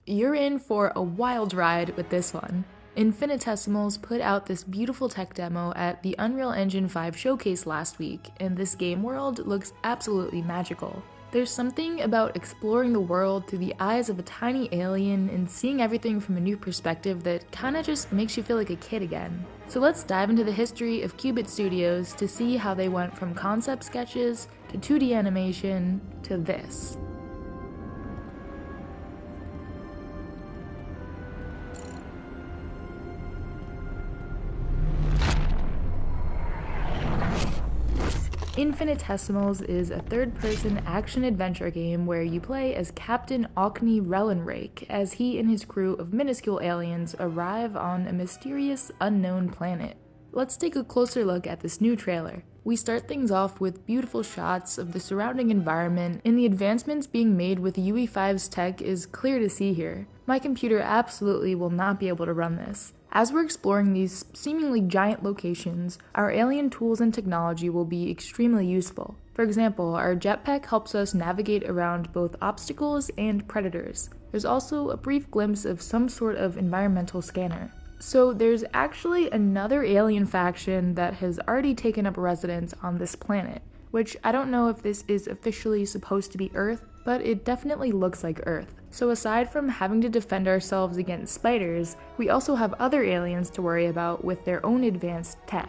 You're in for a wild ride with this one. Infinitesimals put out this beautiful tech demo at the Unreal Engine 5 showcase last week, and this game world looks absolutely magical. There's something about exploring the world through the eyes of a tiny alien and seeing everything from a new perspective that kinda just makes you feel like a kid again. So let's dive into the history of Cubit Studios to see how they went from concept sketches to 2D animation to this. Infinitesimals is a third-person action-adventure game where you play as Captain Orkney Rellenrake as he and his crew of minuscule aliens arrive on a mysterious, unknown planet. Let's take a closer look at this new trailer. We start things off with beautiful shots of the surrounding environment, and the advancements being made with UE5's tech is clear to see here. My computer absolutely will not be able to run this. As we're exploring these seemingly giant locations, our alien tools and technology will be extremely useful. For example, our jetpack helps us navigate around both obstacles and predators. There's also a brief glimpse of some sort of environmental scanner. So there's actually another alien faction that has already taken up residence on this planet, which I don't know if this is officially supposed to be Earth, but it definitely looks like Earth. So aside from having to defend ourselves against spiders, we also have other aliens to worry about with their own advanced tech.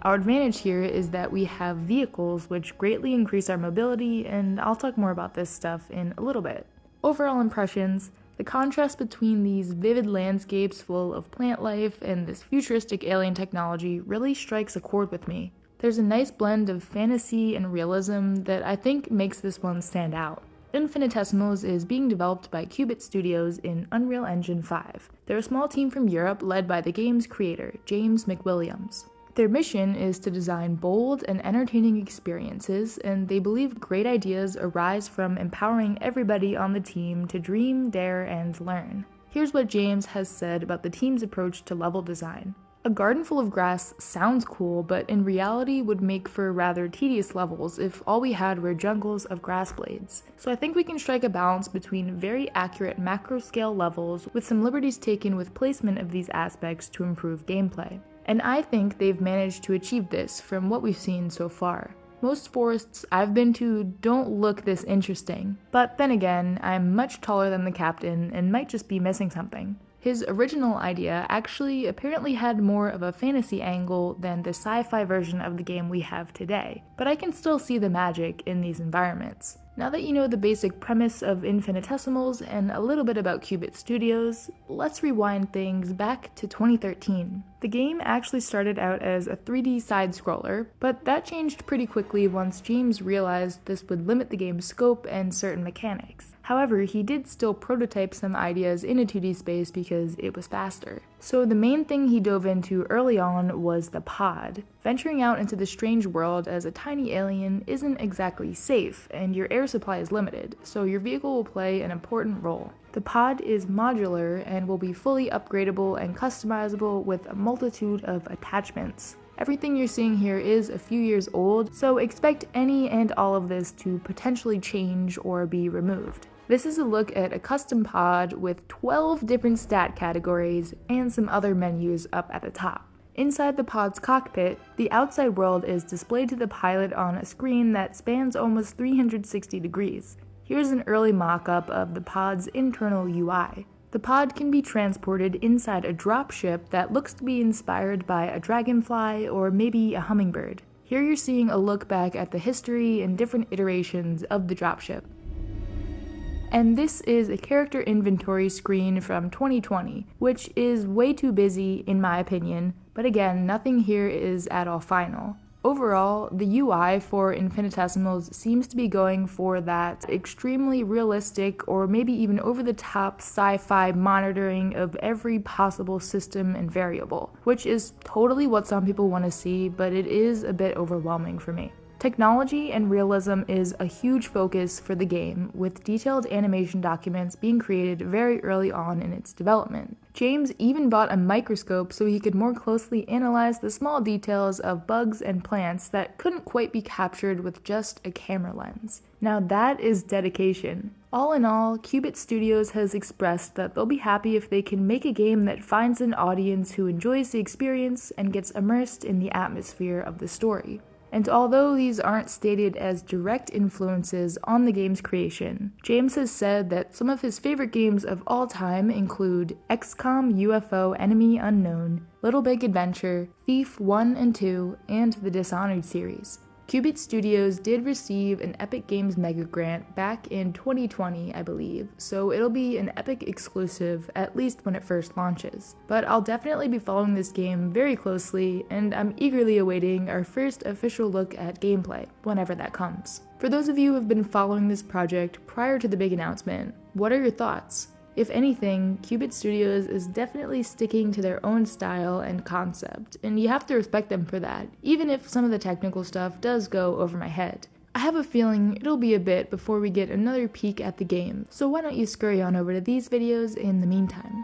Our advantage here is that we have vehicles which greatly increase our mobility, and I'll talk more about this stuff in a little bit. Overall impressions: the contrast between these vivid landscapes full of plant life and this futuristic alien technology really strikes a chord with me. There's a nice blend of fantasy and realism that I think makes this one stand out. Infinitesimals is being developed by Cubit Studios in Unreal Engine 5. They're a small team from Europe led by the game's creator, James McWilliams. Their mission is to design bold and entertaining experiences, and they believe great ideas arise from empowering everybody on the team to dream, dare, and learn. Here's what James has said about the team's approach to level design. A garden full of grass sounds cool, but in reality would make for rather tedious levels if all we had were jungles of grass blades. So I think we can strike a balance between very accurate macro-scale levels with some liberties taken with placement of these aspects to improve gameplay. And I think they've managed to achieve this from what we've seen so far. Most forests I've been to don't look this interesting, but then again, I'm much taller than the captain and might just be missing something. His original idea actually apparently had more of a fantasy angle than the sci-fi version of the game we have today, but I can still see the magic in these environments. Now that you know the basic premise of Infinitesimals and a little bit about Cubit Studios, let's rewind things back to 2013. The game actually started out as a 3D side-scroller, but that changed pretty quickly once James realized this would limit the game's scope and certain mechanics. However, he did still prototype some ideas in a 2D space because it was faster. So the main thing he dove into early on was the pod. Venturing out into the strange world as a tiny alien isn't exactly safe, and your air supply is limited, so your vehicle will play an important role. The pod is modular and will be fully upgradable and customizable with a multitude of attachments. Everything you're seeing here is a few years old, so expect any and all of this to potentially change or be removed. This is a look at a custom pod with 12 different stat categories and some other menus up at the top. Inside the pod's cockpit, the outside world is displayed to the pilot on a screen that spans almost 360 degrees. Here's an early mock-up of the pod's internal UI. The pod can be transported inside a dropship that looks to be inspired by a dragonfly or maybe a hummingbird. Here you're seeing a look back at the history and different iterations of the dropship. And this is a character inventory screen from 2020, which is way too busy in my opinion, but again, nothing here is at all final. Overall, the UI for Infinitesimals seems to be going for that extremely realistic or maybe even over-the-top sci-fi monitoring of every possible system and variable, which is totally what some people want to see, but it is a bit overwhelming for me. Technology and realism is a huge focus for the game, with detailed animation documents being created very early on in its development. James even bought a microscope so he could more closely analyze the small details of bugs and plants that couldn't quite be captured with just a camera lens. Now that is dedication. All in all, Cubit Studios has expressed that they'll be happy if they can make a game that finds an audience who enjoys the experience and gets immersed in the atmosphere of the story. And although these aren't stated as direct influences on the game's creation, James has said that some of his favorite games of all time include XCOM UFO Enemy Unknown, Little Big Adventure, Thief 1 and 2, and the Dishonored series. Cubit Studios did receive an Epic Games Mega Grant back in 2020, I believe, so it'll be an Epic exclusive at least when it first launches. But I'll definitely be following this game very closely, and I'm eagerly awaiting our first official look at gameplay, whenever that comes. For those of you who have been following this project prior to the big announcement, what are your thoughts? If anything, Cubit Studios is definitely sticking to their own style and concept, and you have to respect them for that, even if some of the technical stuff does go over my head. I have a feeling it'll be a bit before we get another peek at the game, so why don't you scurry on over to these videos in the meantime.